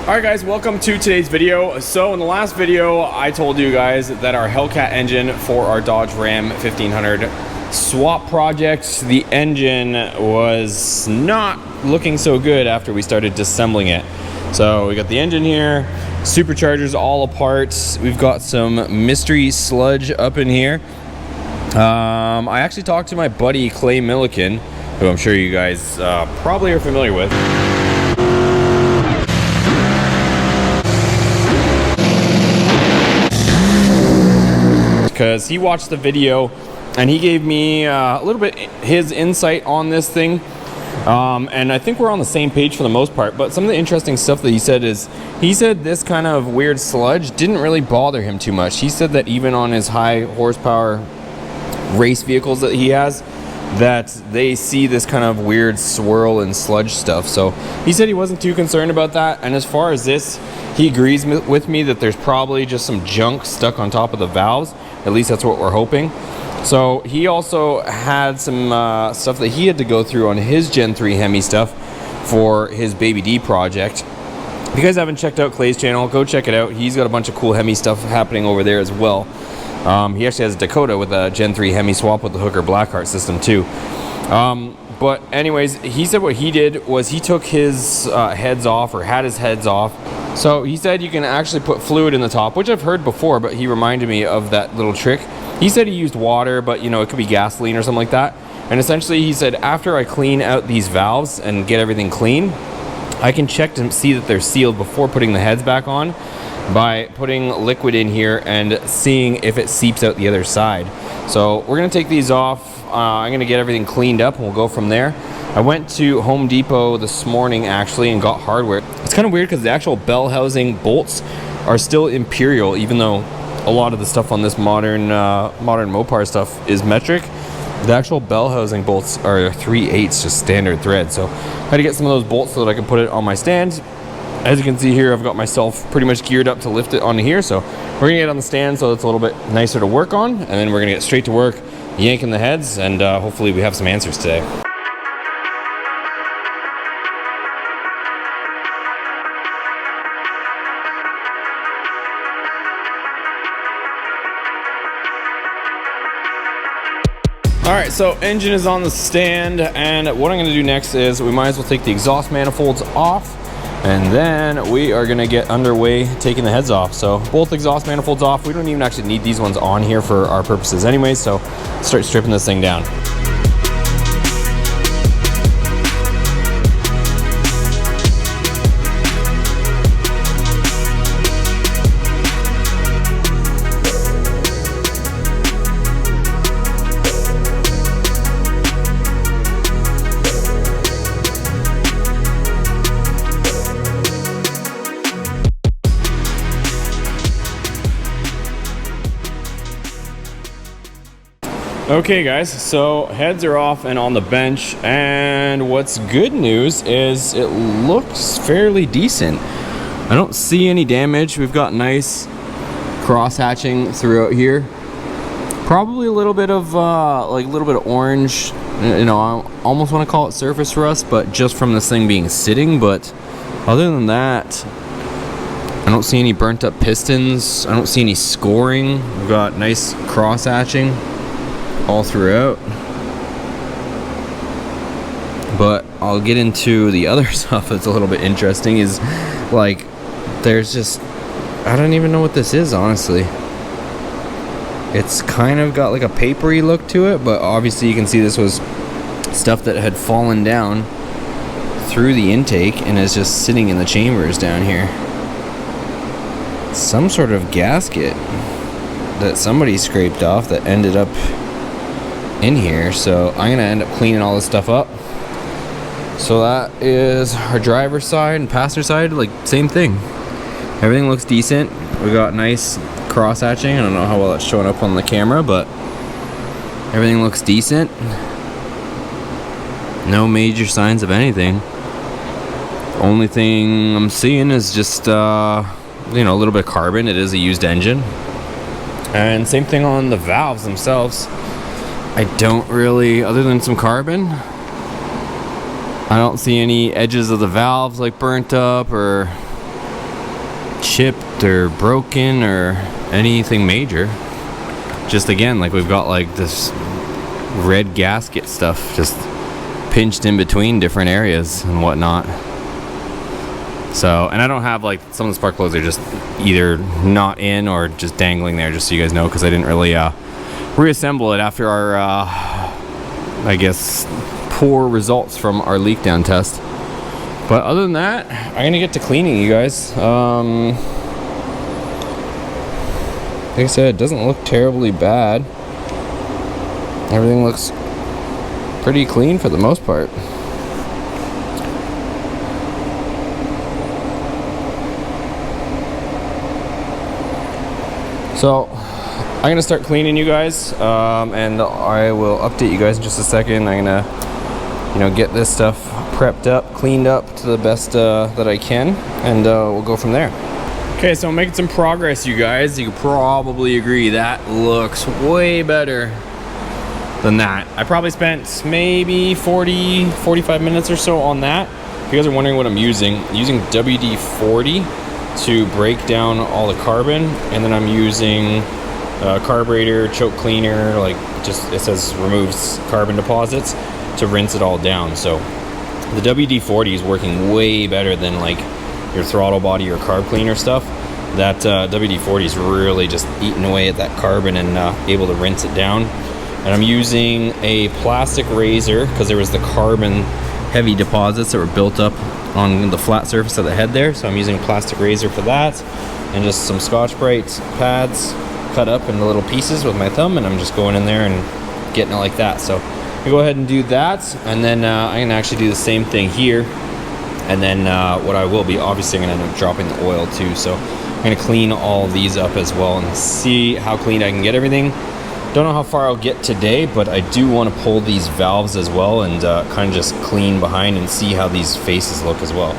Alright guys, welcome to today's video. So in the last video, I told you guys that our Hellcat engine for our Dodge Ram 1500 swap project, the engine was not looking so good after we started disassembling it. So we got the engine here, superchargers all apart. We've got some mystery sludge up in here. I actually talked to my buddy Clay Milliken, who I'm sure you guys probably are familiar with. Because he watched the video and he gave me a little bit his insight on this thing, and I think we're on the same page for the most part. But some of the interesting stuff that he said is, he said this kind of weird sludge didn't really bother him too much. He said that even on his high horsepower race vehicles that he has, that they see this kind of weird swirl and sludge stuff. So he said he wasn't too concerned about that. And as far as this, he agrees with me that there's probably just some junk stuck on top of the valves. At least that's what we're hoping. So he also had some stuff that he had to go through on his Gen 3 Hemi stuff for his Baby D project. If you guys haven't checked out Clay's channel, go check it out. He's got a bunch of cool Hemi stuff happening over there as well. He actually has a Dakota with a Gen 3 Hemi swap with the Hooker Blackheart system too. But anyways, he said what he did was he took his heads off, or had his heads off. So he said you can actually put fluid in the top, which I've heard before, but he reminded me of that little trick. He said he used water, but you know, it could be gasoline or something like that. And essentially he said, after I clean out these valves and get everything clean, I can check to see that they're sealed before putting the heads back on by putting liquid in here and seeing if it seeps out the other side. So we're gonna take these off. I'm gonna get everything cleaned up and we'll go from there. I went to Home Depot this morning actually and got hardware. It's kind of weird because the actual bell housing bolts are still Imperial, even though a lot of the stuff on this modern Mopar stuff is metric. The actual bell housing bolts are 3/8 just standard thread. So I had to get some of those bolts so that I can put it on my stand. As you can see here, I've got myself pretty much geared up to lift it onto here. So we're gonna get it on the stand so it's a little bit nicer to work on, and then we're gonna get straight to work yanking the heads, and hopefully we have some answers today. Alright, so engine is on the stand, and what I'm going to do next is we might as well take the exhaust manifolds off, and then we are going to get underway taking the heads off. So both exhaust manifolds off. We don't even actually need these ones on here for our purposes anyway, so start stripping this thing down. Okay guys, so heads are off and on the bench, and what's good news is it looks fairly decent. I don't see any damage. We've got nice cross hatching throughout here. Probably a little bit of like a little bit of orange, you know, I almost want to call it surface rust, but just from this thing being sitting. But other than that, I don't see any burnt up pistons. I don't see any scoring. We've got nice cross hatching all throughout. But I'll get into the other stuff that's a little bit interesting. Is like, there's just, I don't even know what this is, honestly. It's kind of got like a papery look to it, but obviously you can see this was stuff that had fallen down through the intake and is just sitting in the chambers down here. Some sort of gasket that somebody scraped off that ended up in here. So I'm gonna end up cleaning all this stuff up. So that is our driver's side, and passenger side, like same thing. Everything looks decent. We got nice cross hatching. I don't know how well it's showing up on the camera, but everything looks decent. No major signs of anything. Only thing I'm seeing is just you know, a little bit of carbon. It is a used engine. And same thing on the valves themselves. I don't really, other than some carbon, I don't see any edges of the valves like burnt up or chipped or broken or anything major. Just again, like we've got like this red gasket stuff just pinched in between different areas and whatnot. So, and I don't have like, some of the spark plugs are just either not in or just dangling there, just so you guys know, because I didn't really reassemble it after our I guess poor results from our leak down test. But other than that, I'm gonna get to cleaning, you guys. Like I said, it doesn't look terribly bad. Everything looks pretty clean for the most part. So I'm gonna start cleaning, you guys, and I will update you guys in just a second. I'm gonna, you know, get this stuff prepped up, cleaned up to the best that I can, and we'll go from there. Okay, so I'm making some progress, you guys. You can probably agree that looks way better than that. I probably spent maybe 45 minutes or so on that. If you guys are wondering what I'm using WD-40 to break down all the carbon, and then I'm using carburetor choke cleaner, like just, it says removes carbon deposits, to rinse it all down. So the WD-40 is working way better than like your throttle body or carb cleaner stuff. That WD-40 is really just eating away at that carbon and able to rinse it down. And I'm using a plastic razor because there was the carbon heavy deposits that were built up on the flat surface of the head there. So I'm using a plastic razor for that, and just some Scotch-Brite pads cut up into little pieces with my thumb, and I'm just going in there and getting it like that. So I go ahead and do that, and then I'm gonna actually do the same thing here. And then what I will be, obviously I'm gonna end up dropping the oil too. So I'm gonna clean all these up as well and see how clean I can get everything. Don't know how far I'll get today, but I do want to pull these valves as well and kind of just clean behind and see how these faces look as well.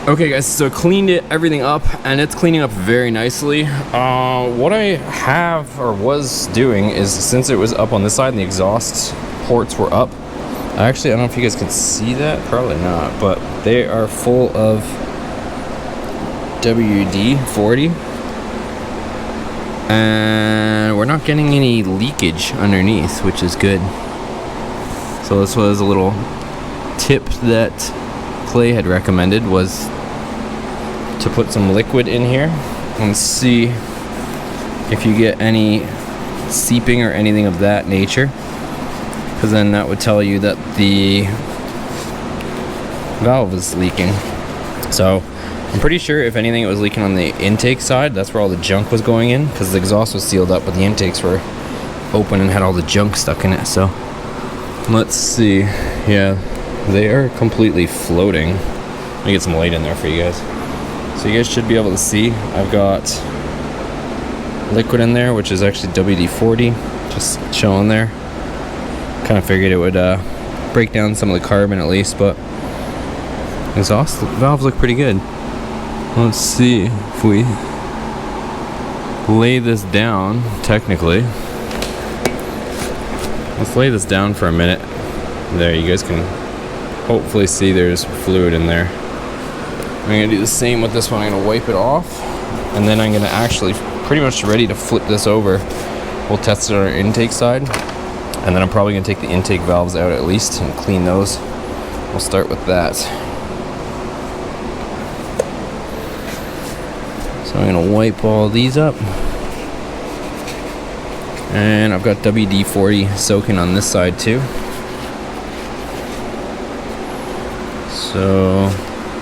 Okay guys, so cleaned everything up, and it's cleaning up very nicely. What I have or was doing is, since it was up on this side and the exhaust ports were up, actually I don't know if you guys can see that, probably not, but they are full of WD-40, and we're not getting any leakage underneath, which is good. So this was a little tip that Clay had recommended, was to put some liquid in here and see if you get any seeping or anything of that nature, because then that would tell you that the valve is leaking. So I'm pretty sure if anything it was leaking on the intake side. That's where all the junk was going in, because the exhaust was sealed up but the intakes were open and had all the junk stuck in it. So let's see. Yeah, they are completely floating. Let me get some light in there for you guys. So you guys should be able to see. I've got liquid in there, which is actually WD-40, just showing there. Kind of figured it would break down some of the carbon at least, but exhaust valves look pretty good. Let's see if we lay this down, technically. Let's lay this down for a minute. There, you guys can hopefully see there's fluid in there. I'm gonna do the same with this one. I'm gonna wipe it off, and then I'm gonna actually pretty much ready to flip this over. We'll test it on our intake side, and then I'm probably gonna take the intake valves out at least and clean those. We'll start with that. So I'm gonna wipe all these up, and I've got WD-40 soaking on this side too. So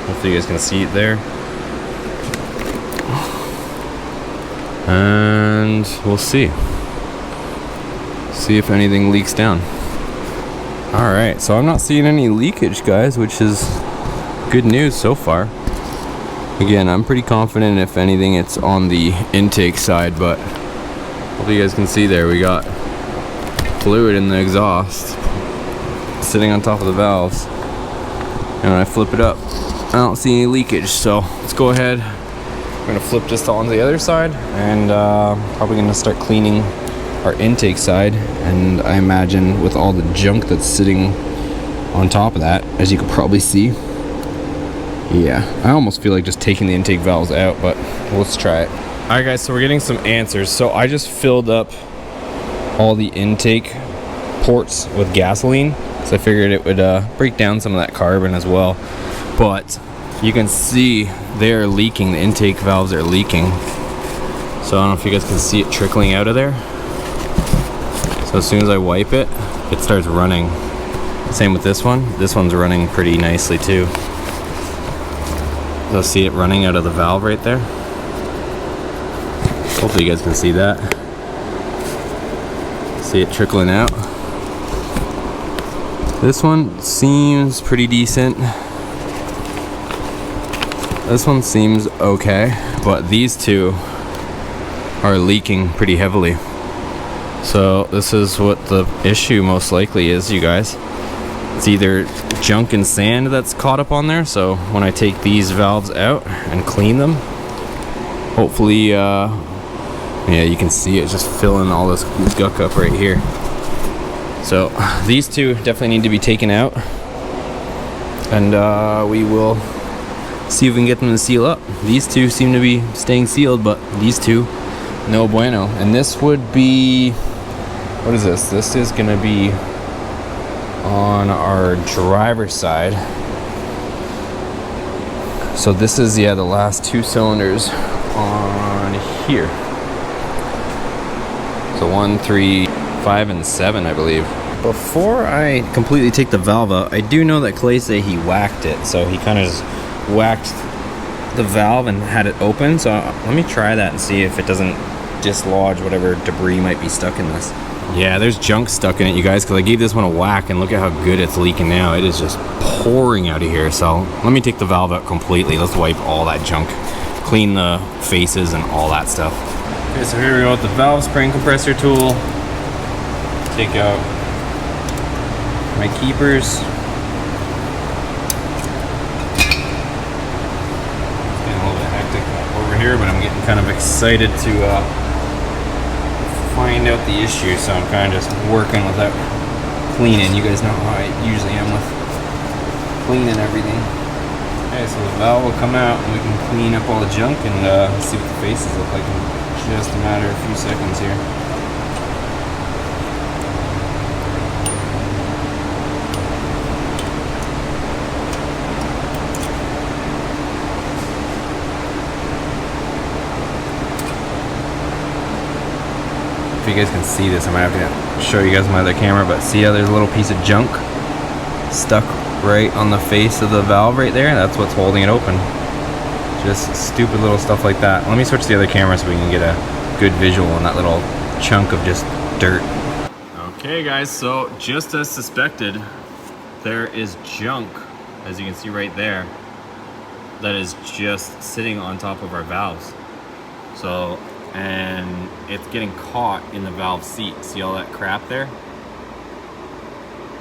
hopefully you guys can see it there. And we'll see if anything leaks down. Alright, so I'm not seeing any leakage, guys, which is good news so far. Again, I'm pretty confident, if anything, it's on the intake side, but hopefully you guys can see there, we got fluid in the exhaust sitting on top of the valves. And when I flip it up, I don't see any leakage, so let's go ahead. I'm gonna flip this onto the other side, and probably gonna start cleaning our intake side. And I imagine with all the junk that's sitting on top of that, as you can probably see, yeah, I almost feel like just taking the intake valves out, but let's try it. All right guys, so we're getting some answers. So I just filled up all the intake ports with gasoline, so I figured it would break down some of that carbon as well. But you can see they're leaking, the intake valves are leaking. So I don't know if you guys can see it trickling out of there. So as soon as I wipe it, it starts running. Same with this one. This one's running pretty nicely too. You'll see it running out of the valve right there. Hopefully you guys can see that. See it trickling out. This one seems pretty decent. This one seems okay, but these two are leaking pretty heavily. So this is what the issue most likely is, you guys. It's either junk and sand that's caught up on there, so when I take these valves out and clean them, hopefully, yeah, you can see it just filling all this guck up right here. So these two definitely need to be taken out, and we will see if we can get them to seal up. These two seem to be staying sealed, but these two, no bueno. And this would be, what is this? This is gonna be on our driver's side. So this is, yeah, the last two cylinders on here. So 1, 3, 5, and 7, I believe. Before I completely take the valve out, I do know that Clay said he whacked it. So he kind of just whacked the valve and had it open. So let me try that and see if it doesn't dislodge whatever debris might be stuck in this. Yeah, there's junk stuck in it, you guys, because I gave this one a whack, and look at how good it's leaking now. It is just pouring out of here. So let me take the valve out completely. Let's wipe all that junk, clean the faces and all that stuff. Okay, so here we go with the valve spring compressor tool. Take out my keepers. It's getting a little bit hectic over here, but I'm getting kind of excited to find out the issue, so I'm kind of just working without cleaning. You guys know how I usually am with cleaning everything. Okay, so the valve will come out and we can clean up all the junk and see what the faces look like in just a matter of a few seconds here. If you guys can see this, I might have to show you guys my other camera, but see how there's a little piece of junk stuck right on the face of the valve right there? That's what's holding it open. Just stupid little stuff like that. Let me switch to the other camera so we can get a good visual on that little chunk of just dirt. Okay guys, so just as suspected, there is junk, as you can see right there, that is just sitting on top of our valves. So, and it's getting caught in the valve seat. See all that crap there?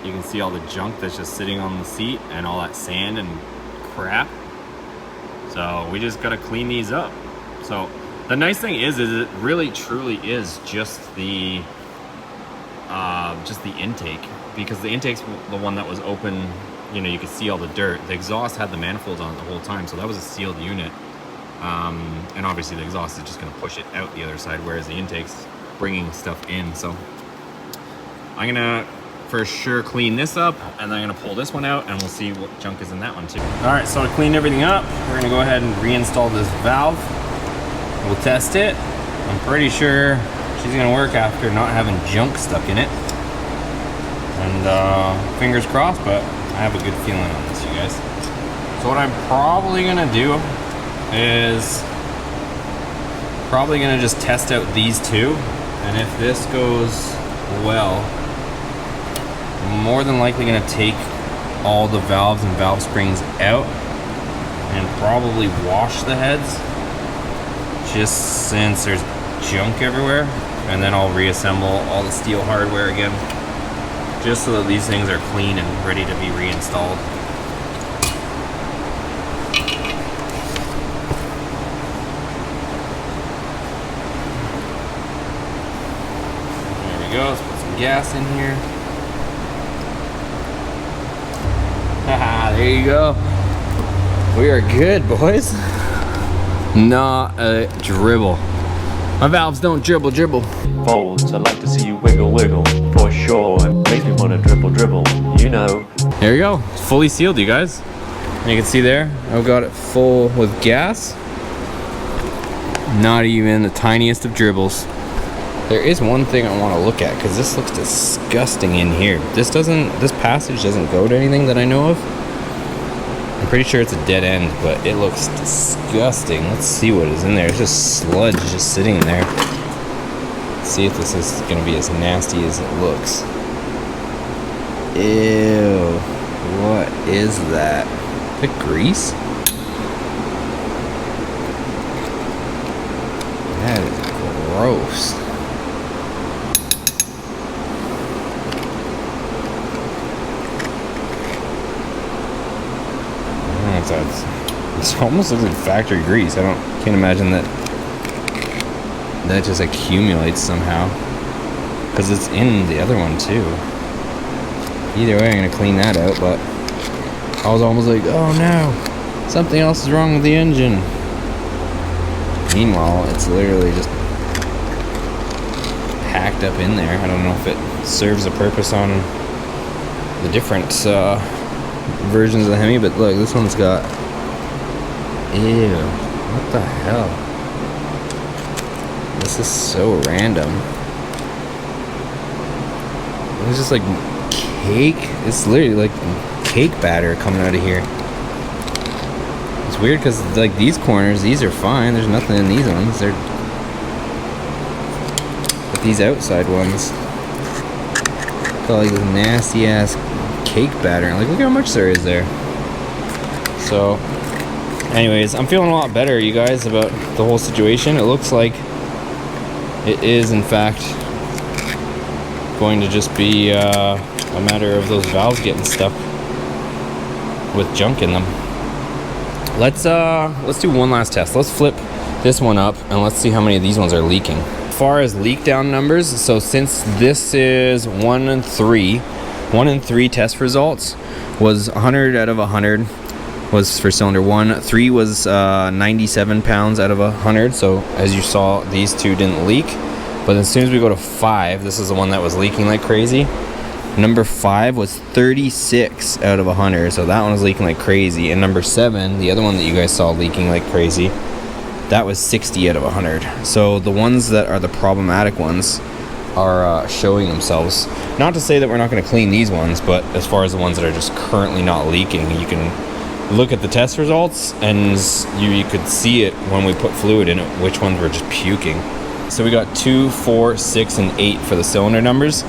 You can see all the junk that's just sitting on the seat and all that sand and crap. So we just gotta clean these up. So the nice thing is it really truly is just the intake, because the intake's the one that was open. You know, you could see all the dirt. The exhaust had the manifolds on it the whole time, so that was a sealed unit. And obviously the exhaust is just going to push it out the other side, whereas the intake's bringing stuff in. So I'm going to for sure clean this up, and then I'm going to pull this one out, and we'll see what junk is in that one too. All right, so to clean everything up, we're going to go ahead and reinstall this valve. We'll test it. I'm pretty sure she's going to work after not having junk stuck in it. And fingers crossed, but I have a good feeling on this, you guys. So what I'm probably going to do is probably gonna just test out these two, and if this goes well, I'm more than likely gonna take all the valves and valve springs out and probably wash the heads, just since there's junk everywhere, and then I'll reassemble all the steel hardware again, just so that these things are clean and ready to be reinstalled. There we go, let's put some gas in here. Haha, there you go. We are good, boys. Not a dribble. My valves don't dribble. Folds, I'd like to see you wiggle, for sure. It makes me want to dribble, you know. There you go. It's fully sealed, you guys. And you can see there, I've got it full with gas. Not even the tiniest of dribbles. There is one thing I want to look at, because this looks disgusting in here. This passage doesn't go to anything that I know of. I'm pretty sure it's a dead end, but it looks disgusting. Let's see what is in there. It's just sludge just sitting in there. Let's see if this is going to be as nasty as it looks. Ew. What is that? Is it grease? That is gross. It almost looks like factory grease. Can't imagine that just accumulates somehow, because it's in the other one too. Either way, I'm gonna clean that out, but I was almost like, oh no, something else is wrong with the engine. Meanwhile, it's literally just packed up in there. I don't know if it serves a purpose on the different versions of the Hemi, but look, this one's got, ew, what the hell? This is so random. It's just like cake. It's literally like cake batter coming out of here. It's weird because like these corners, these are fine. There's nothing in these ones. But these outside ones got like this nasty ass cake batter. Like, look how much there is there. So anyways, I'm feeling a lot better, you guys, about the whole situation. It looks like it is in fact going to just be a matter of those valves getting stuck with junk in them. Let's do one last test. Let's flip this one up and let's see how many of these ones are leaking. As far as leak down numbers, so since this is 1 and 3 test results was 100 out of 100 was for cylinder 1. 3 was 97 pounds out of 100. So as you saw, these two didn't leak. But as soon as we go to 5, this is the one that was leaking like crazy. Number 5 was 36 out of 100. So that one was leaking like crazy. And number 7, the other one that you guys saw leaking like crazy, that was 60 out of 100. So the ones that are the problematic ones are showing themselves. Not to say that we're not going to clean these ones, but as far as the ones that are just currently not leaking, you can look at the test results and you could see it when we put fluid in it, which ones were just puking. So we got 2, 4, 6, and 8 for the cylinder numbers.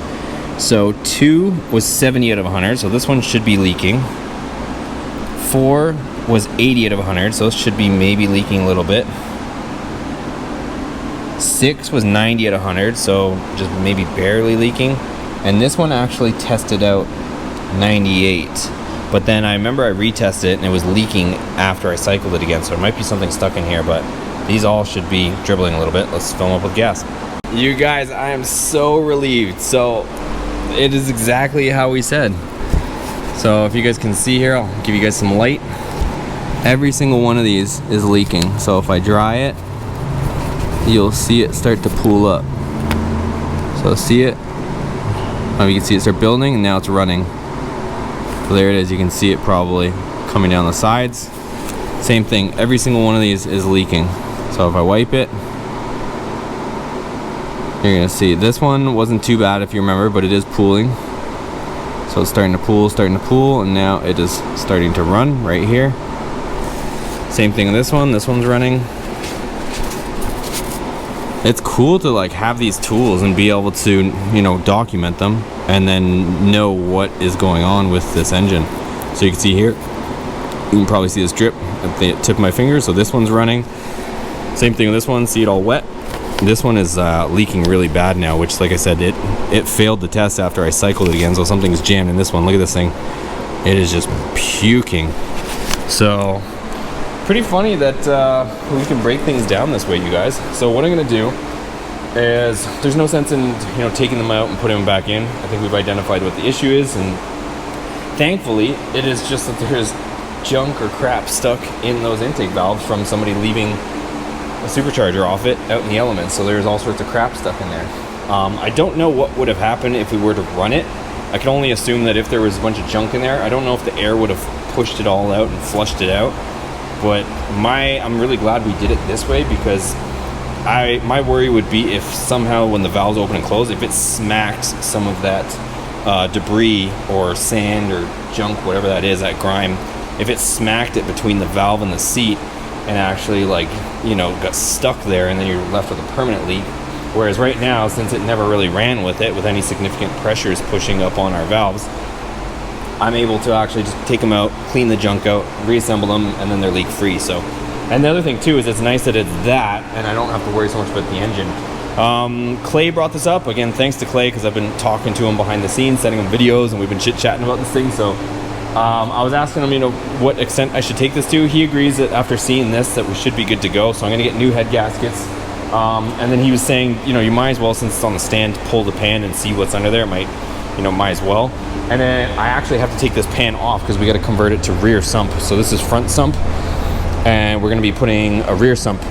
So 2 was 70 out of 100, so this one should be leaking. 4 was 80 out of 100, so this should be maybe leaking a little bit. 6 was 90 out of 100, so just maybe barely leaking. And this one actually tested out 98. But then I remember I retested it and it was leaking after I cycled it again, so there might be something stuck in here, but these all should be dribbling a little bit. Let's fill them up with gas. You guys, I am so relieved. So it is exactly how we said. So if you guys can see here, I'll give you guys some light. Every single one of these is leaking. So if I dry it, you'll see it start to pool up. So see it? Oh, you can see it start building and now it's running. So there it is, you can see it probably coming down the sides. Same thing, every single one of these is leaking. So if I wipe it, you're gonna see this one wasn't too bad if you remember, but it is pooling. So it's starting to pool, and now it is starting to run right here. Same thing with this one's running. It's cool to like have these tools and be able to, you know, document them and then know what is going on with this engine. So you can see here, You can probably see this drip at the tip of my finger. So this one's running. Same thing with this one. See it all wet. This one is leaking really bad now, which, like I said, it failed the test after I cycled it again. So something's jammed in this one. Look at this thing. It is just puking. So pretty funny that we can break things down this way, you guys. So what I'm gonna do is, there's no sense in taking them out and putting them back in. I think we've identified what the issue is, and thankfully it is just that there's junk or crap stuck in those intake valves from somebody leaving a supercharger off it out in the elements. So there's all sorts of crap stuck in there. I don't know what would have happened if we were to run it. I can only assume that if there was a bunch of junk in there, I don't know if the air would have pushed it all out and flushed it out. But I'm really glad we did it this way, because my worry would be if somehow when the valves open and close, if it smacked some of that debris or sand or junk, whatever that is, that grime, if it smacked it between the valve and the seat and actually got stuck there, and then you're left with a permanent leak. Whereas right now, since it never really ran with any significant pressures pushing up on our valves, I'm able to actually just take them out, clean the junk out, reassemble them, and then they're leak free. So, and the other thing too is it's nice that it's that, and I don't have to worry so much about the engine. Clay brought this up again. Thanks to Clay, because I've been talking to him behind the scenes, sending him videos, and we've been chit-chatting about this thing. So I was asking him, what extent I should take this to. He agrees that after seeing this, that we should be good to go. So I'm going to get new head gaskets. And then he was saying, you might as well, since it's on the stand, pull the pan and see what's under there. It might as well. And then I actually have to take this pan off because we got to convert it to rear sump. So this is front sump, and we're going to be putting a rear sump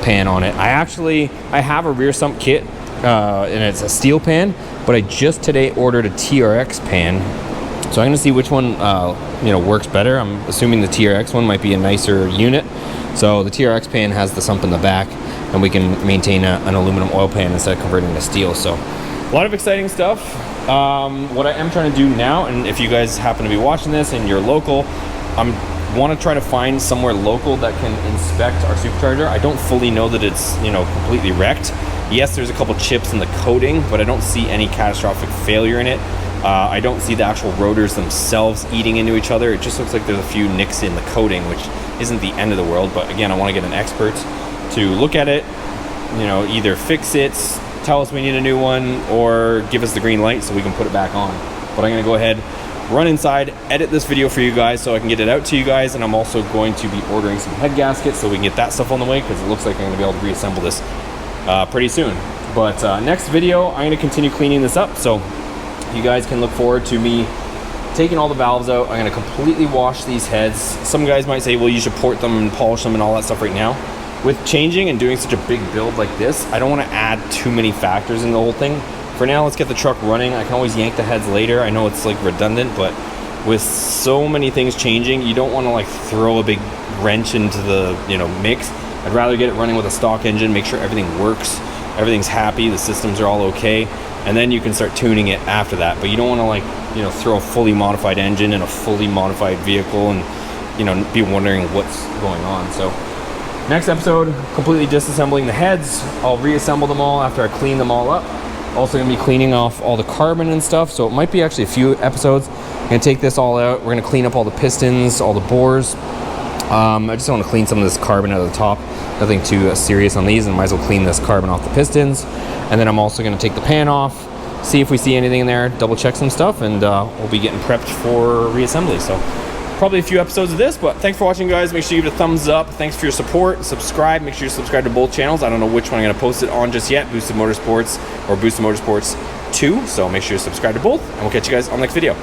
pan on it. I have a rear sump kit, and it's a steel pan, but I just today ordered a TRX pan. So I'm going to see which one works better. I'm assuming the TRX one might be a nicer unit. So the TRX pan has the sump in the back, and we can maintain an aluminum oil pan instead of converting to steel. So a lot of exciting stuff. What I am trying to do now, and if you guys happen to be watching this and you're local, I want to try to find somewhere local that can inspect our supercharger. I don't fully know that it's completely wrecked. Yes, there's a couple chips in the coating, but I don't see any catastrophic failure in it. I don't see the actual rotors themselves eating into each other. It just looks like there's a few nicks in the coating, which isn't the end of the world. But again, I want to get an expert to look at it, either fix it, tell us we need a new one, or give us the green light so we can put it back on. But I'm going to go ahead, run inside, edit this video for you guys so I can get it out to you guys. And I'm also going to be ordering some head gaskets so we can get that stuff on the way, because it looks like I'm going to be able to reassemble this pretty soon. But next video, I'm going to continue cleaning this up. So you guys can look forward to me taking all the valves out. I'm going to completely wash these heads. Some guys might say, well, you should port them and polish them and all that stuff right now. With changing and doing such a big build like this, I don't want to add too many factors in the whole thing. For now, let's get the truck running. I can always yank the heads later. I know it's redundant, but with so many things changing, you don't want to throw a big wrench into the mix. I'd rather get it running with a stock engine, make sure everything works, everything's happy, the systems are all okay, and then you can start tuning it after that. But you don't want to throw a fully modified engine in a fully modified vehicle and be wondering what's going on. So next episode, completely disassembling the heads. I'll reassemble them all after I clean them all up. Also going to be cleaning off all the carbon and stuff, so it might be actually a few episodes. I'm going to take this all out. We're going to clean up all the pistons, all the bores. I just want to clean some of this carbon out of the top. Nothing too serious on these, and might as well clean this carbon off the pistons. And then I'm also going to take the pan off, see if we see anything in there, double check some stuff, and we'll be getting prepped for reassembly. So probably a few episodes of this, but thanks for watching, guys. Make sure you give it a thumbs up. Thanks for your support. Subscribe. Make sure you subscribe to both channels. I don't know which one I'm going to post it on just yet, Boosted Motorsports or Boosted Motorsports 2. So make sure you subscribe to both, and we'll catch you guys on the next video.